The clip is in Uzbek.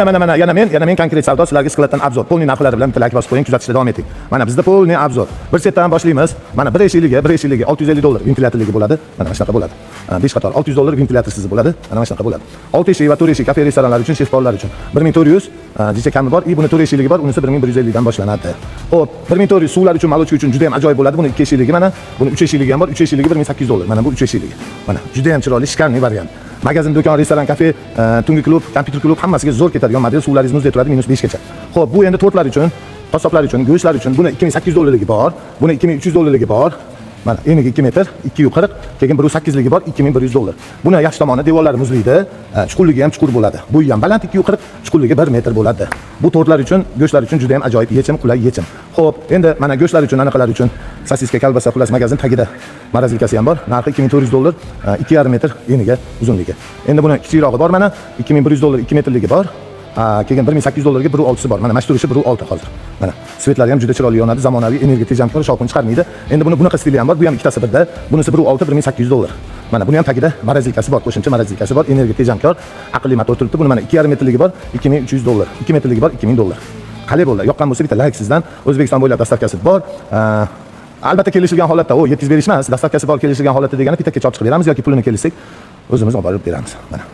Mana yana men konkret savdo sizlarga skladdan obzor. Polni narxlari bilan bitta like bosib qo'ying, kuzatishda davom eting. Mana bizda polni obzor. Bir setdan boshlaymiz. Mana 1 eshikliga $650 ventilyatorligi bo'ladi. Mana shunaqa bo'ladi. 5 qator $600 ventilyatorsiz bo'ladi. Mana shunaqa bo'ladi. 6 eshik va 4 eshik kafe restoranlar uchun, shef-barlar uchun 1400 jicha kami bor. Buni 4 eshikligi bor, unisi 1150 dan boshlanadi. Xo'p, 1400 suvlar uchun, malochka uchun juda ham ajoyib bo'ladi. Buni 2 eshikligi mana, buni 3 eshikligi ham bor. 3 eshikligi $1800. Mana bu 3 eshikligi. Mana juda ham chiroyli, shikarniy variant. Magazin, do'kon, restoran, kafe, tungi klub, kompyuter klub hammasiga zo'r ketadigan model. Suvlaringiz muzday turadi -5 gacha. Xo'p, bu endi tortlar uchun, qassoblar uchun, go'shtlar uchun buni $2800 bor, buni $2300 bor. Mana eniga 2 metr, 240, keyin 1.8 ligi bor, $2100. Buni yaxshi tomoni devorlari muzlaydi, chuqurligi ham chuqur bo'ladi. Bu ham baland 240, chuqurligi 1 metr bo'ladi. Bu tortlar uchun, go'shtlar uchun juda ham ajoyib yechim, qulay yechim. Xo'p, endi mana go'shtlar uchun, anaqalar uchun sosiska, kolbasa, xullas magazin tagida morozelkasi ham bor. Narxi $2400, 2,5 metr eniga, uzunligi. Endi buni kichikrog'i bor mana, $2100 2 metrligi bor. Keyin $1800 ga 1.6 bor. Mana mashturishi 1.6 hozir. Mana svetlari ham juda chiroyli yonadi, zamonaviy, energiya tejamkor, shovqin chiqarmaydi. Endi bunaqa stili ham bor. Bu ham ikkitasi birda. Bunisi 1.6 $1800. Mana buni ham tagida morozelkasi bor, qo'shimcha morozelkasi bor, energiya tejamkor, aqlli motor turibdi. Buni mana 2,5 metrligi bor, $2300. 2 metrligi bor, $2000. Qalay bo'ldi? Yoqqan bo'lsa bitta like sizdan. O'zbekiston bo'ylab dastavkasi bor. Albatta kelishilgan holatda u yetkazib berish emas, dastavkasi bor kelishilgan holatda degani bittaga chop chiqib beramiz yoki pulini kelishsak o'zimiz olib borib beramiz. Mana